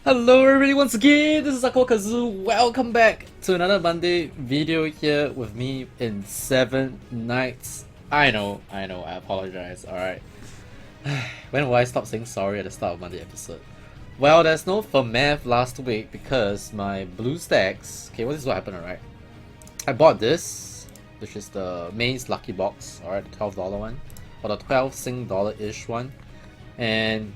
Hello everybody once again, this is AikawaKazu. Welcome back to another Monday video here with me in 7 nights. I know, I apologize, alright. When will I stop saying sorry at the start of Monday episode? Well, there's no FMAF last week because my BlueStacks... Okay, this is what happened, alright. I bought this, which is the Maze Lucky Box, alright, the $12 one, or the 12 Sing dollar-ish one. And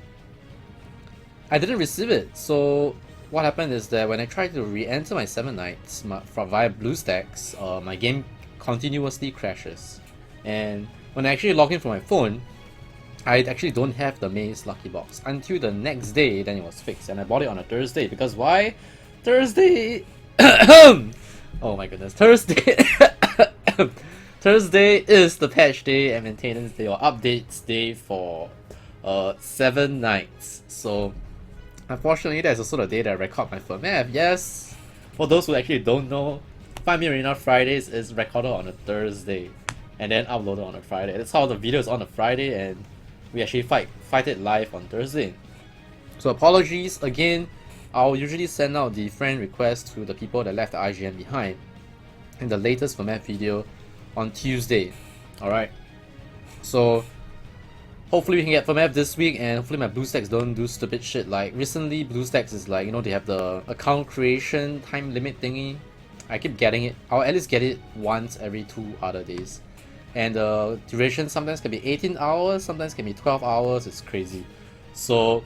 I didn't receive it, so what happened is that when I tried to re-enter my 7 nights via BlueStacks, my game continuously crashes. And when I actually log in from my phone, I actually don't have the Maze Lucky Box until the next day. Then it was fixed, and I bought it on a Thursday because why? Thursday. Oh my goodness, Thursday. Thursday is the patch day and maintenance day or updates day for 7 nights. So unfortunately, that's also the day that I record my FMAF. Yes, for those who actually don't know, 5 Me Arena Fridays is recorded on a Thursday and then uploaded on a Friday. That's how the video is on a Friday and we actually fight it live on Thursday. So apologies again. I'll usually send out the friend request to the people that left the IGN behind in the latest FMAF video on Tuesday. Alright, so hopefully we can get FMAF this week, and hopefully my BlueStacks don't do stupid shit. Like recently, BlueStacks is like, you know, they have the account creation time limit thingy. I keep getting it. I'll at least get it once every 2 other days. And the duration sometimes can be 18 hours, sometimes can be 12 hours. It's crazy. So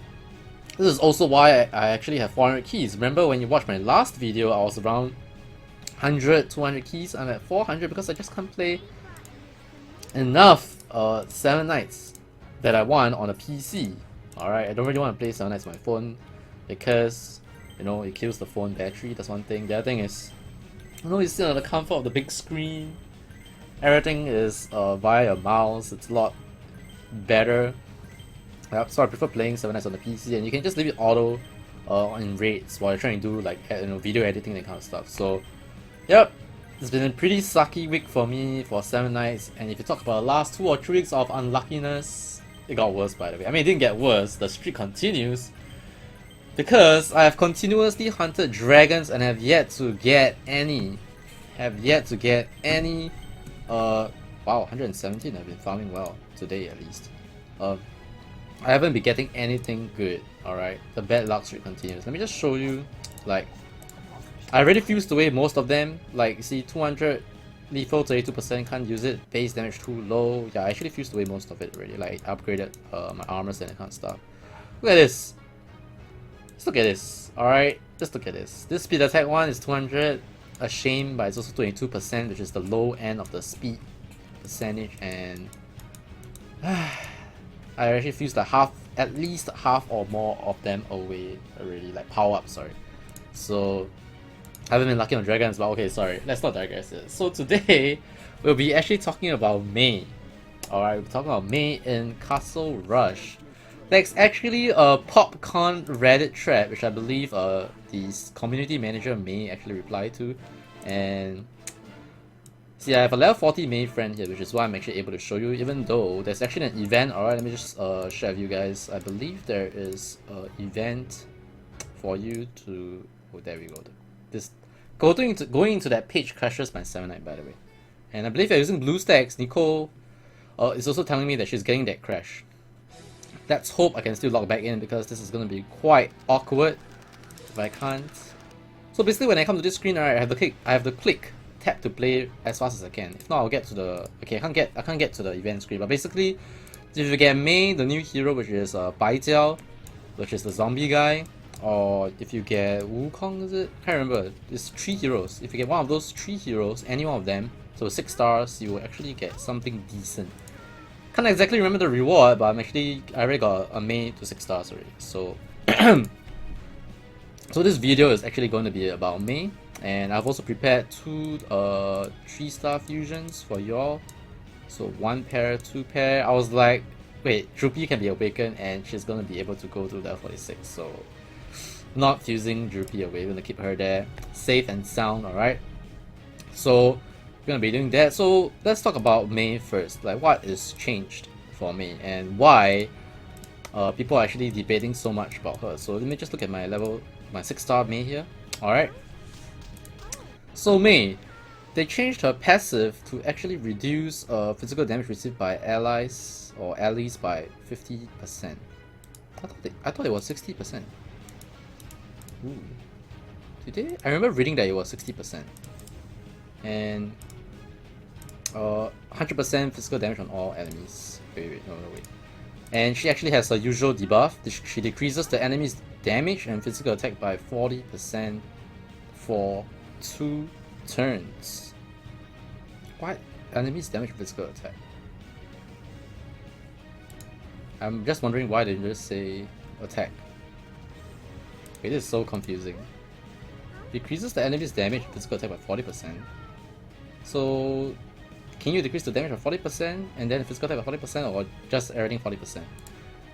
this is also why I actually have 400 keys. Remember when you watched my last video, I was around 100, 200 keys. I'm at 400 because I just can't play enough 7 nights that I want on a PC. Alright, I don't really want to play 7 nights on my phone because, you know, it kills the phone battery. That's one thing. The other thing is, you know, you sit on the comfort of the big screen. Everything is via a mouse. It's a lot better. So I prefer playing 7 nights on the PC, and you can just leave it auto in rates while you're trying to do like, you know, video editing, that kind of stuff. So yep, it's been a pretty sucky week for me for 7 nights. And if you talk about the last 2 or 3 weeks of unluckiness, it got worse, by the way. I mean, it didn't get worse, the streak continues because I have continuously hunted dragons and have yet to get any. Wow, 117. I've been farming well today at least. I haven't been getting anything good. Alright, the bad luck streak continues. Let me just show you. Like, I already fused away most of them. Like, you see, 200 lethal, 32%, can't use it. Base damage too low. Yeah, I actually fused away most of it already. Like, upgraded my armors and that kind of stuff. Look at this. Just look at this. Alright, just look at this. This speed attack one is 200. A shame, but it's also 22%, which is the low end of the speed percentage. And I actually fused at least half or more of them away already. Like, power up, sorry. So I haven't been lucky on dragons, but okay, sorry, let's not digress here. So today, we'll be actually talking about May. Alright, we're talking about May in Castle Rush. There's actually a popcorn Reddit thread, which I believe the community manager May actually replied to. And see, I have a level 40 May friend here, which is why I'm actually able to show you, even though there's actually an event. Alright, let me just share with you guys. I believe there is an event for you to... Oh, there we go. This going into that page crashes my 7 night, by the way. And I believe you're using BlueStacks. Nicole is also telling me that she's getting that crash. Let's hope I can still log back in because this is going to be quite awkward if I can't. So basically, when I come to this screen, alright, I have to click tap to play as fast as I can. If not, I'll get to the... Okay, I can't get to the event screen. But basically, if you get Mei, the new hero, which is Bai Jiao, which is the zombie guy, or if you get Wukong, is it? I can't remember. It's 3 heroes. If you get one of those 3 heroes, any one of them, so 6 stars, you will actually get something decent. Can't exactly remember the reward, but I already got a Mei to 6 stars already. So so this video is actually going to be about Mei, and I've also prepared 2 3-star fusions for y'all. So 1 pair, 2 pair. I was like, wait, Droopy can be awakened and she's gonna be able to go to level 46. So not fusing Droopy away, we're gonna keep her there safe and sound. Alright, so we're gonna be doing that. So let's talk about Mei first. Like, what is changed for me and why people are actually debating so much about her. So let me just look at my 6-star Mei here. Alright. So Mei, they changed her passive to actually reduce physical damage received by allies by 50%. I thought it was 60%. Ooh. Did they? I remember reading that it was 60%. And 100% physical damage on all enemies. Wait, no, wait. And she actually has a usual debuff. She decreases the enemy's damage and physical attack by 40% for 2 turns. What? Enemies damage and physical attack? I'm just wondering why they didn't just say attack. It is so confusing. Decreases the enemy's damage and physical attack by 40%. So, can you decrease the damage by 40% and then the physical attack by 40% or just everything 40%?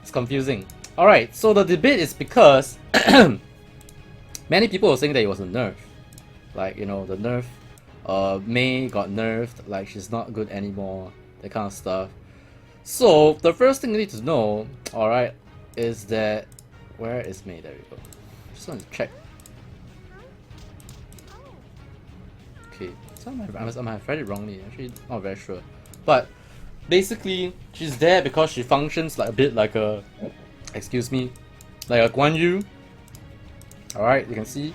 It's confusing. Alright, so the debate is because many people were saying that it was a nerf. Like, you know, the nerf, Mei got nerfed, like she's not good anymore, that kind of stuff. So, the first thing you need to know, alright, is that... Where is Mei? There we go. Just want to check. Okay, so I might have read it wrongly, actually not very sure. But, basically, she's there because she functions like a bit like a... Excuse me. Like a Guan Yu. Alright, you can see.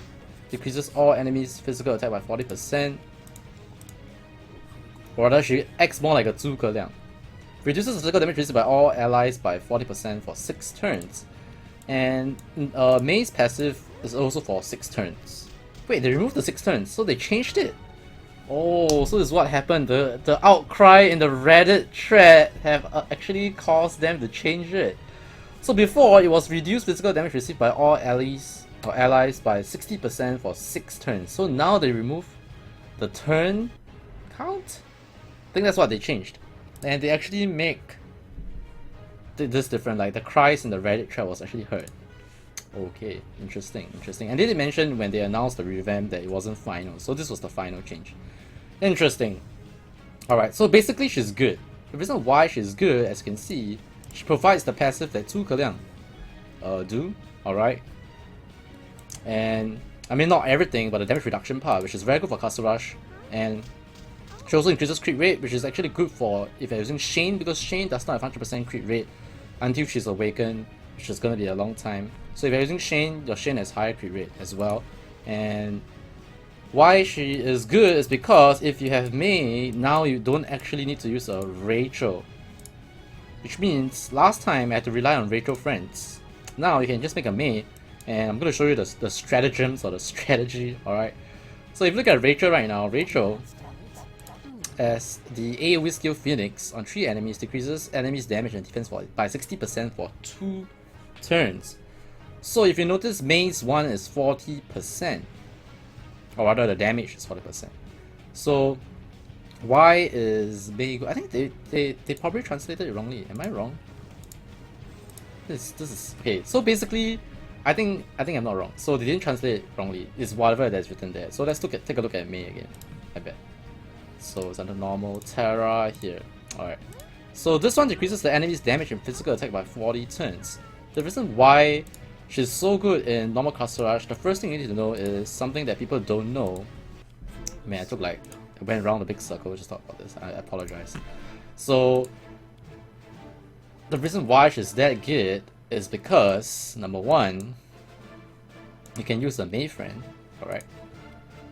Decreases all enemies' physical attack by 40%. Or rather, she acts more like a Zhuge Liang. Reduces the physical damage received by all allies by 40% for 6 turns. And Mei's passive is also for 6 turns. Wait, they removed the 6 turns, so they changed it. Oh, so this is what happened. The outcry in the Reddit thread have actually caused them to change it. So before, it was reduced physical damage received by all allies by 60% for 6 turns. So now they remove the turn count? I think that's what they changed. And they actually make this different, like the cries in the Reddit thread was actually heard. Okay, interesting. And they did mention when they announced the revamp that it wasn't final, so this was the final change. Interesting. Alright, so basically she's good. The reason why she's good, as you can see, she provides the passive that Zhuge Liang do, alright? And, I mean not everything, but the damage reduction part, which is very good for Caster Rush. And she also increases crit rate, which is actually good for if you're using Shane, because Shane does not have 100% crit rate until she's awakened, which is going to be a long time. So if you're using Shane, your Shane has higher crit rate as well. And why she is good is because if you have Mei, now you don't actually need to use a Rachel. Which means last time I had to rely on Rachel friends. Now you can just make a Mei, and I'm going to show you the stratagems or the strategy, alright? So if you look at Rachel right now, Rachel, as the AoE skill Phoenix on 3 enemies, decreases enemies' damage and defense by 60% for 2 turns. So if you notice, Mei's one is 40%. Or rather, the damage is 40%. So why is Mei good? I think they probably translated it wrongly. Am I wrong? This is okay. So basically, I think I'm not wrong. So they didn't translate it wrongly. It's whatever that's written there. So let's take a look at Mei again. I bet. So it's under normal Terra here. Alright. So this one decreases the enemy's damage and physical attack by 40 turns. The reason why she's so good in normal Caster Rush, the first thing you need to know is something that people don't know. Man, I went around a big circle just talk about this. I apologize. So the reason why she's that good is because number one, you can use a Mei friend, alright?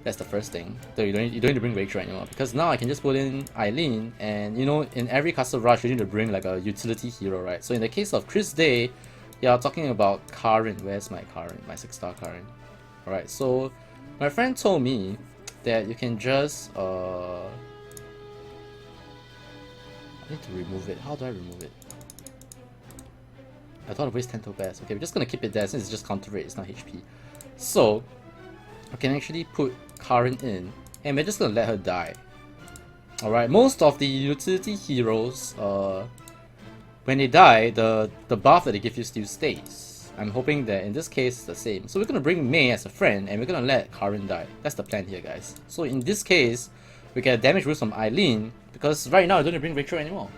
That's the first thing. So you don't need to bring Rachel anymore, because now I can just put in Eileen, and you know, in every Caster Rush you need to bring like a utility hero, right? So in the case of Chris Day, yeah, talking about Karin. Where's my Karin? My 6-star Karin. Alright, so my friend told me that you can just I need to remove it. How do I remove it? I thought it waste 10 to best. Okay, we're just gonna keep it there since it's just counter rate, it's not HP. So I can actually put Karin in, and we're just gonna let her die. Alright, most of the utility heroes, when they die, the buff that they give you still stays. I'm hoping that in this case it's the same. So we're gonna bring Mei as a friend, and we're gonna let Karin die. That's the plan here, guys. So in this case, we get a damage boost from Eileen, because right now I don't need to bring Rachel anymore.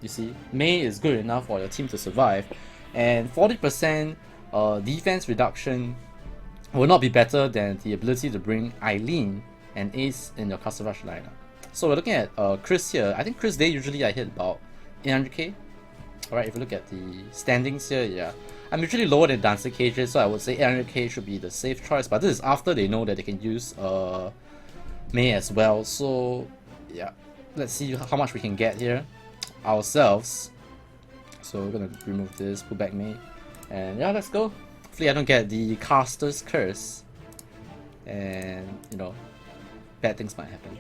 You see, Mei is good enough for your team to survive. and 40% defense reduction will not be better than the ability to bring Eileen and Ace in your Castle Rush lineup. So we're looking at Chris here. I think Chris Day usually I hit about 800k. Alright, if you look at the standings here, yeah. I'm usually lower than Dancer Cages, so I would say 800k should be the safe choice, but this is after they know that they can use Mei as well. So yeah, let's see how much we can get here ourselves. So we're gonna remove this, put back Mei, and yeah, let's go. Hopefully I don't get the Caster's Curse, and you know, bad things might happen.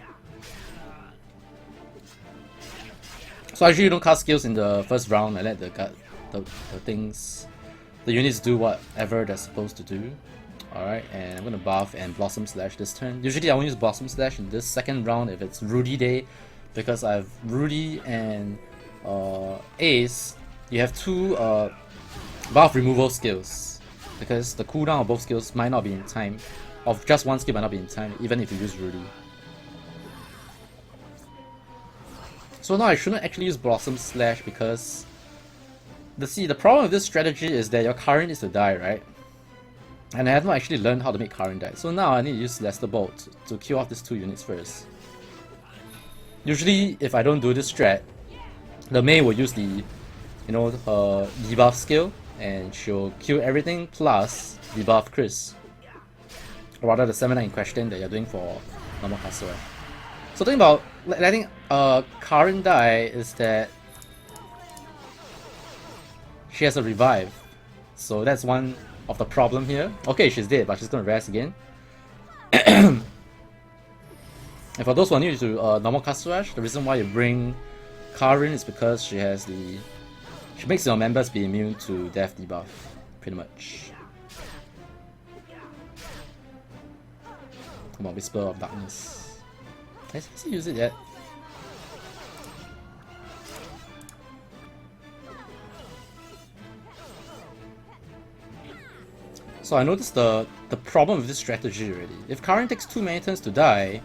So I usually don't cast skills in the first round. I let the units do whatever they're supposed to do. Alright, and I'm gonna buff and Blossom Slash this turn. Usually I won't use Blossom Slash in this second round if it's Rudy Day, because I have Rudy and Ace. You have two buff removal skills, because the cooldown of both skills might not be in time. Of just one skill might not be in time, even if you use Rudy. So now I shouldn't actually use Blossom Slash, because the problem with this strategy is that your current is to die, right? And I have not actually learned how to make current die. So now I need to use Lester Bolt to kill off these two units first. Usually if I don't do this strat, the Mei will use the, you know, debuff skill, and she'll kill everything plus debuff Chris. Or rather the seminar in question that you're doing for normal Kazuya. So the thing about letting current die is that she has a revive. So that's one of the problem here. Okay, she's dead, but she's gonna rest again. And for those who are new to normal Kazuya, the reason why you bring Karin is because she makes your members be immune to death debuff, pretty much. Come on, Whisper of Darkness. Has he used it yet? So I noticed the problem with this strategy already. If Karin takes too many turns to die,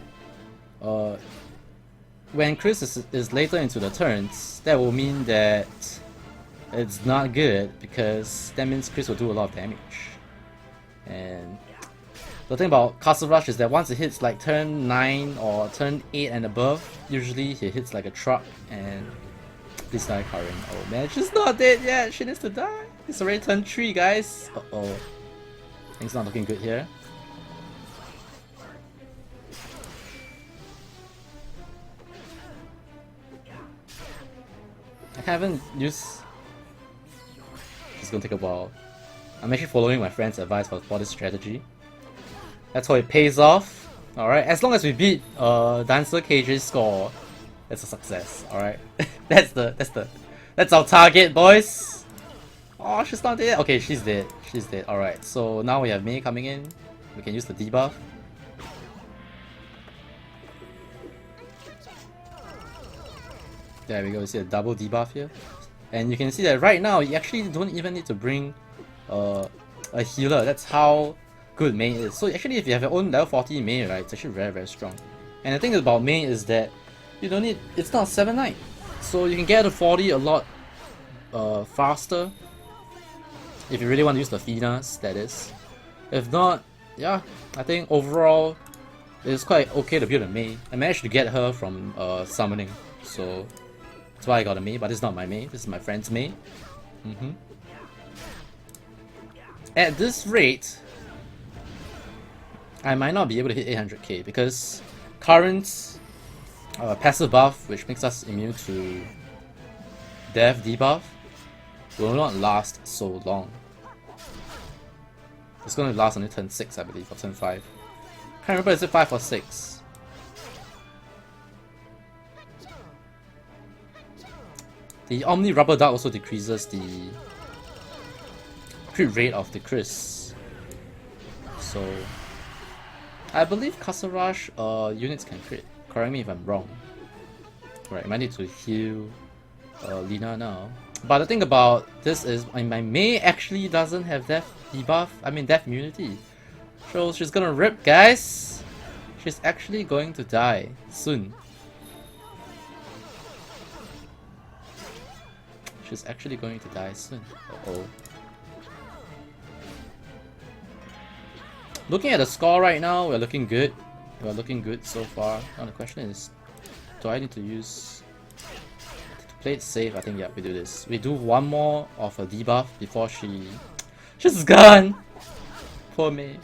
when Chris is later into the turns, that will mean that it's not good, because that means Chris will do a lot of damage. And the thing about Castle Rush is that once it hits like turn 9 or turn 8 and above, usually he hits like a truck, and please die Karin. Oh man, she's not dead yet, she needs to die. It's already turn 3, guys. Uh-oh. Things not looking good here. I haven't used... It's gonna take a while. I'm actually following my friend's advice for this strategy. That's how it pays off. Alright, as long as we beat Dancer Cage's score, that's a success. Alright. That's our target, boys. Oh, she's not dead. Okay, she's dead. She's dead. Alright, so now we have Mei coming in. We can use the debuff. There we go, you see a double debuff here. And you can see that right now you actually don't even need to bring a healer. That's how good Mei is. So actually if you have your own level 40 Mei, right, it's actually very, very strong. And the thing about Mei is that you don't need, it's not 7-9. So you can get to 40 a lot faster. If you really want to use the Finas, that is. If not, yeah, I think overall it's quite okay to build a Mei. I managed to get her from summoning, so that's why I got a Mei, but this is not my Mei, this is my friend's Mei. At this rate, I might not be able to hit 800k, because current passive buff, which makes us immune to death debuff, will not last so long. It's going to last until turn 6, I believe, or turn 5. Can't remember, is it 5 or 6? The Omni Rubber Duck also decreases the crit rate of the Chris. So I believe Castle Rush units can crit. Correct me if I'm wrong. Right, I might need to heal Lina now. But the thing about this is my Mei actually doesn't have death debuff, I mean death immunity. So she's gonna rip, guys. She's actually going to die soon. she's actually going to die soon. Uh-oh. Looking at the score right now, we're looking good. We're looking good so far. Now the question is, do I need to use... to play it safe? I think, yeah, we do this. We do one more of a debuff before she's gone! Poor Mei.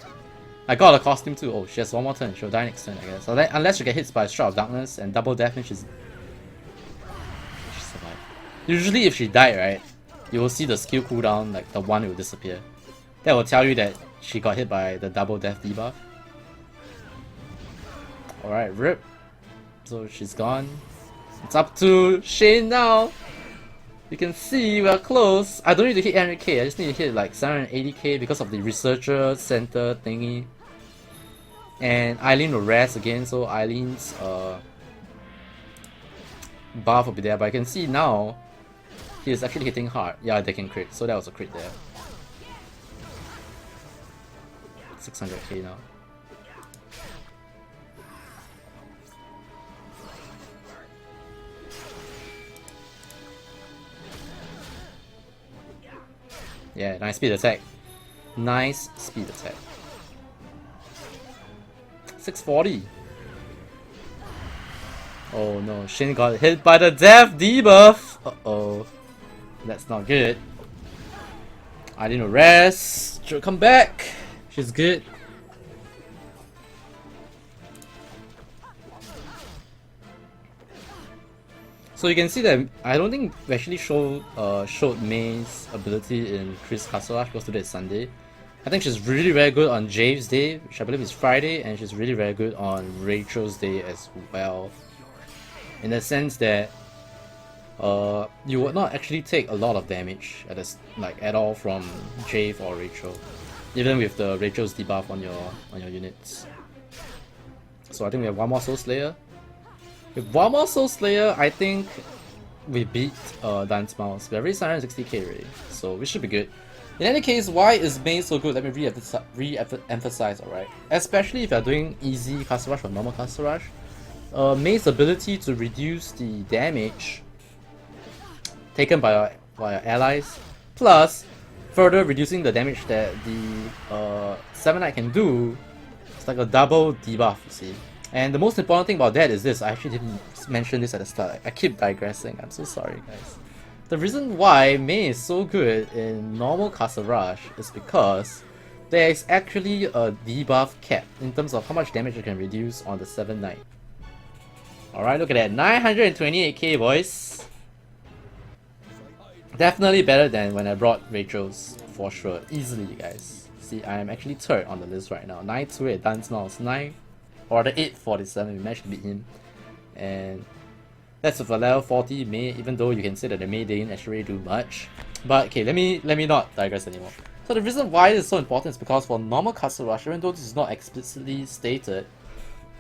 I got a costume too. Oh, she has one more turn. She'll die next turn, I guess. Unless she gets hit by a Strike of Darkness and double death, and she survived. Usually if she died, right, you will see the skill cooldown, like the one will disappear. That will tell you that she got hit by the double death debuff. Alright, rip. So she's gone. It's up to Shane now. You can see we're close. I don't need to hit 100k, I just need to hit like 780k because of the researcher center thingy. And Eileen will rest again, so Eileen's buff will be there. But I can see now he is actually hitting hard. Yeah, they can crit, so that was a crit there. 600k now. Yeah, nice speed attack. Nice speed attack. 640. Oh no, Shin got hit by the death debuff. Uh-oh. That's not good. I didn't rest. She'll come back. She's good. So you can see that I don't think we actually showed Mei's ability in Chris Kasarash because today is Sunday. I think she's really very good on Jave's day, which I believe is Friday, and she's really very good on Rachel's day as well. In the sense that you would not actually take a lot of damage at all from Jave or Rachel, even with the Rachel's debuff on your units. So I think we have one more Soul Slayer. With one more Soul Slayer, I think we beat Dance Mouse. We have reached 160k already, so we should be good. In any case, why is Mei so good? Let me re-emphasize, alright? Especially if you're doing easy Caster Rush or normal Caster Rush. Mei's ability to reduce the damage taken by your allies, plus further reducing the damage that the 7 Knight can do. It's like a double debuff, you see. And the most important thing about that is this. I actually didn't mention this at the start. I keep digressing. I'm so sorry, guys. The reason why Mei is so good in normal Caster Rush is because there is actually a debuff cap in terms of how much damage you can reduce on the 7 Knight. Alright, look at that. 928k, boys. Definitely better than when I brought Rachel's, for sure. Easily, guys. See, I am actually third on the list right now. 928 Dance Mouse. 9 or the 847, we managed to beat him. And that's with a level 40 Mei, even though you can say that the Mei didn't actually do much. But okay, let me not digress anymore. So the reason why this is so important is because for normal Caster Rush, even though this is not explicitly stated,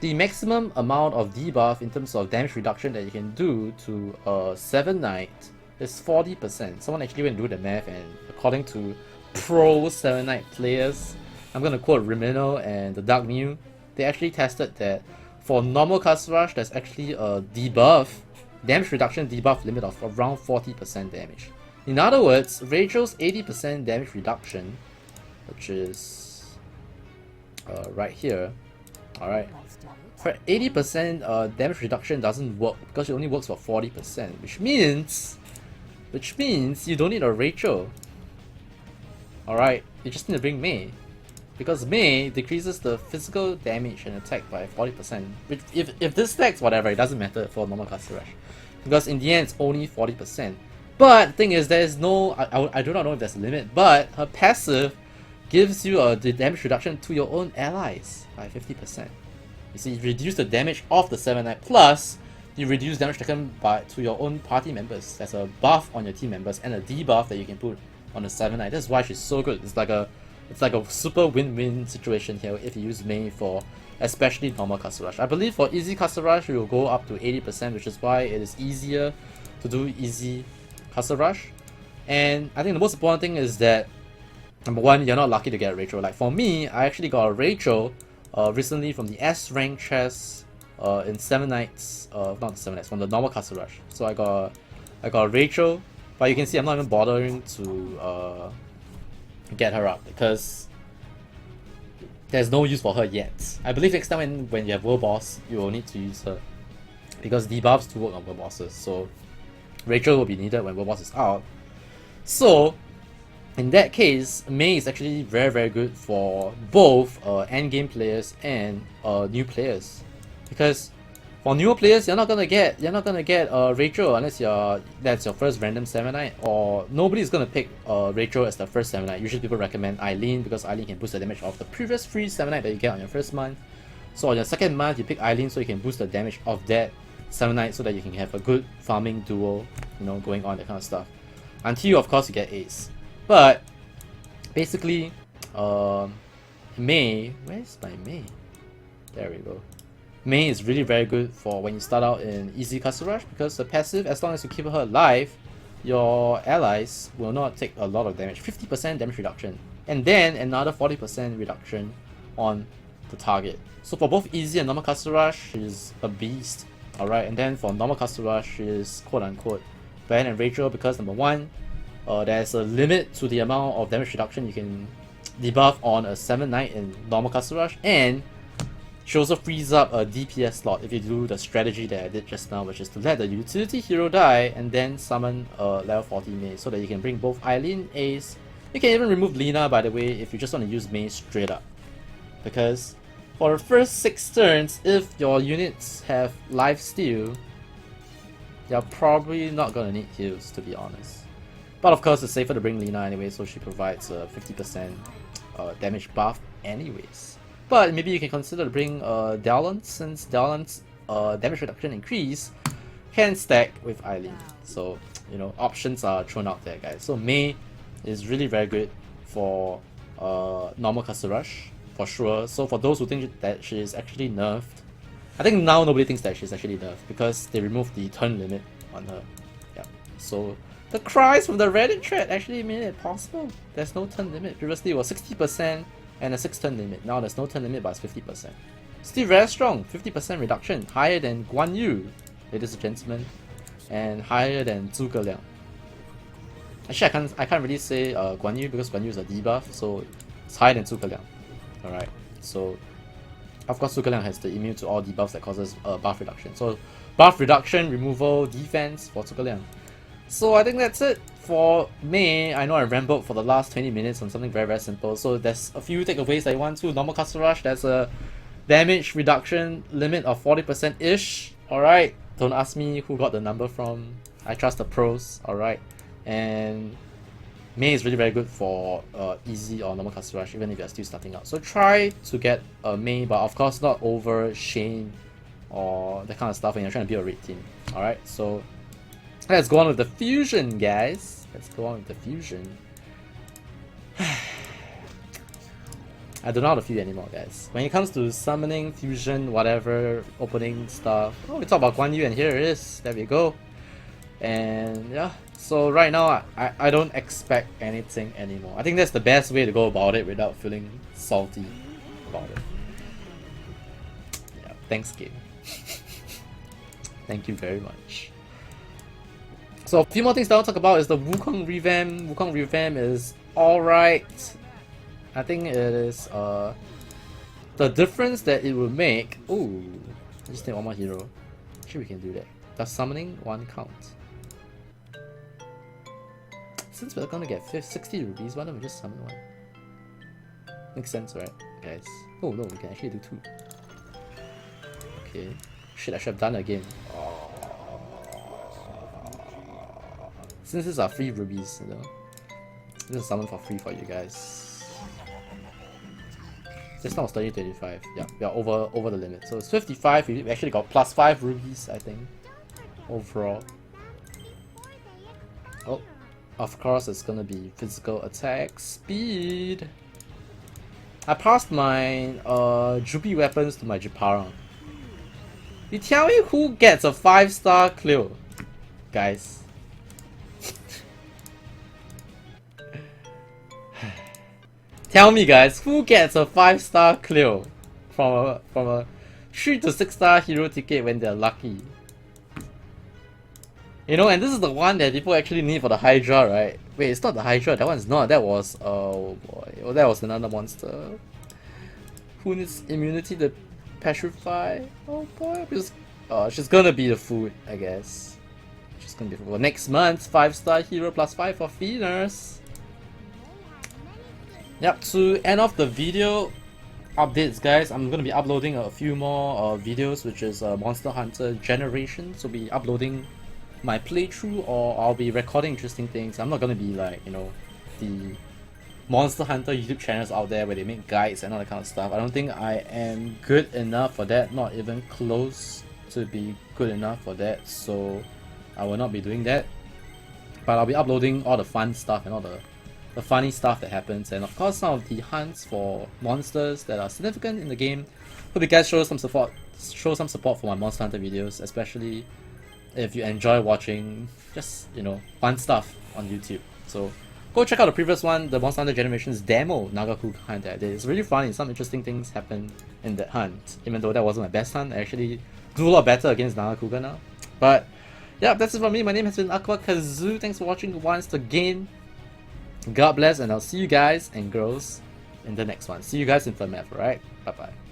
the maximum amount of debuff in terms of damage reduction that you can do to a 7 Knight is 40%. Someone actually went and do the math, and according to pro 7 Knight players, I'm gonna quote Rimino and the Dark New, they actually tested that for normal Caster Rush, there's actually a damage reduction debuff limit of around 40% damage. In other words, Rachel's 80% damage reduction, which is right here, alright, her 80% damage reduction doesn't work because it only works for 40%, which means you don't need a Rachel. Alright, you just need to bring Mei. Because Mei decreases the physical damage and attack by 40%. Which, if this stacks, whatever, it doesn't matter for normal Caster Rush. Because in the end, it's only 40%. But the thing is, there is no... I do not know if there's a limit, but her passive gives you the damage reduction to your own allies by 50%. You see, you reduce the damage of the 7 Knight, plus you reduce damage taken to your own party members. There's a buff on your team members and a debuff that you can put on the 7 Knight. That's why she's so good. It's like a super win-win situation here if you use Mei for especially normal Caster Rush. I believe for easy Caster Rush, we will go up to 80%, which is why it is easier to do easy Caster Rush. And I think the most important thing is that, number one, you're not lucky to get a Rachel. Like for me, I actually got a Rachel recently from the S rank chest in 7 Knights, not the 7 Knights, from the normal Caster Rush. So I got a Rachel But you can see I'm not even bothering to get her up because there's no use for her yet. I believe next time when you have world boss, you will need to use her because debuffs to work on world bosses. So Rachel will be needed when world boss is out. So in that case, Mei is actually very good for both endgame players and new players, because for newer players you're not gonna get Rachel unless that's your first random 7-night, or nobody's gonna pick Rachel as the first 7-night. Usually people recommend Eileen because Eileen can boost the damage of the previous free 7-night that you get on your first month. So on your second month you pick Eileen so you can boost the damage of that 7-night so that you can have a good farming duo, you know, going on, that kind of stuff. Until of course you get Ace. But basically, Mei, where's my Mei? There we go. Mei is really very good for when you start out in easy Kazu Rush, because the passive, as long as you keep her alive, your allies will not take a lot of damage. 50% damage reduction, and then another 40% reduction on the target. So for both easy and normal Kazu Rush, she's a beast. Alright, and then for normal Kazu Rush, she's quote unquote better than Rachel because number one, there's a limit to the amount of damage reduction you can debuff on a 7-night in normal Kazu Rush, and she also frees up a DPS slot if you do the strategy that I did just now, which is to let the utility hero die and then summon a level 40 Mei so that you can bring both Eileen, Ace. You can even remove Lina, by the way, if you just want to use Mei straight up, because for the first 6 turns, if your units have lifesteal, you're probably not gonna need heals, to be honest. But of course, it's safer to bring Lina anyway, so she provides a 50% damage buff anyways. But maybe you can consider to bring Dallon, since Dallon's damage reduction increase can stack with Eileen. So, you know, options are thrown out there, guys. So Mei is really very good for normal Kazu Rush, for sure. So for those who think that she is actually nerfed, I think now nobody thinks that she's actually nerfed because they removed the turn limit on her. Yeah. So the cries from the Reddit thread actually made it possible. There's no turn limit. Previously it was 60% and a 6 turn limit. Now there's no turn limit, but it's 50%. Still very strong. 50% reduction. Higher than Guan Yu, ladies and gentlemen. And higher than Zhuge Liang. Actually, I can't really say Guan Yu because Guan Yu is a debuff, so it's higher than Zhuge Liang. Alright, so of course Zhuge Liang has the immune to all debuffs that causes buff reduction. So buff reduction, removal, defense for Zhuge Liang. So I think that's it for Mei. I know I rambled for the last 20 minutes on something very simple. So there's a few takeaways that I want to. Normal Kazu Rush, there's a damage reduction limit of 40%-ish. Alright, don't ask me who got the number from. I trust the pros. Alright, and Mei is really very good for easy or normal Kazu Rush, even if you're still starting out. So try to get a Mei, but of course not over Shane or that kind of stuff when you're trying to build a raid team. Alright, so let's go on with the fusion, guys. Let's go on with the fusion. I don't know how to feel anymore, guys. When it comes to summoning, fusion, whatever, opening stuff. Oh, we talk about Guan Yu and here it is. There we go. And yeah, so right now I don't expect anything anymore. I think that's the best way to go about it without feeling salty about it. Yeah, thanks game. Thank you very much. So a few more things that I'll talk about is the Wukong Revamp. Wukong Revamp is alright. I think it is the difference that it will make. Ooh, I just need one more hero. Actually we can do that. Does summoning 1 count? Since we're gonna get 60 rupees, why don't we just summon 1? Makes sense, right, guys? Oh no, we can actually do 2. Okay. Shit, I should have done it again. Since these are free rubies, you know, this is summon for free for you guys. Just now was 30-35. Yeah, we are over the limit. So it's 55. We actually got +5 rubies, I think, overall. Oh, of course it's gonna be physical attack speed. I passed my droopy weapons to my Jiparang. You tell me who gets a 5-star Clio, guys. Tell me, guys, who gets a 5-star Clio from a 3 to 6-star hero ticket when they're lucky? You know, and this is the one that people actually need for the Hydra, right? Wait, it's not the Hydra. That one's not. That was oh boy. Oh, that was another monster. Who needs immunity to petrify? Oh boy, because she's gonna be the food, I guess. She's gonna be the food. Well, next month, 5-star hero plus 5 for feeders. Yep. To end off the video updates, guys, I'm gonna be uploading a few more videos, which is Monster Hunter Generation. So be uploading my playthrough, or I'll be recording interesting things. I'm not gonna be like, you know, the Monster Hunter YouTube channels out there where they make guides and all that kind of stuff. I don't think I am good enough for that, not even close to be good enough for that, so I will not be doing that. But I'll be uploading all the fun stuff and all the funny stuff that happens, and of course some of the hunts for monsters that are significant in the game. Hope you guys show some support for my Monster Hunter videos, especially if you enjoy watching just, you know, fun stuff on YouTube. So go check out the previous one, the Monster Hunter Generations demo Nagakuga hunt that I did. It's really funny. Some interesting things happen in that hunt. Even though that wasn't my best hunt, I actually do a lot better against Nagakuga now. But yeah, that's it from me. My name has been AikawaKazu. Thanks for watching once again. God bless, and I'll see you guys and girls in the next one. See you guys in Revamp, alright? Bye bye.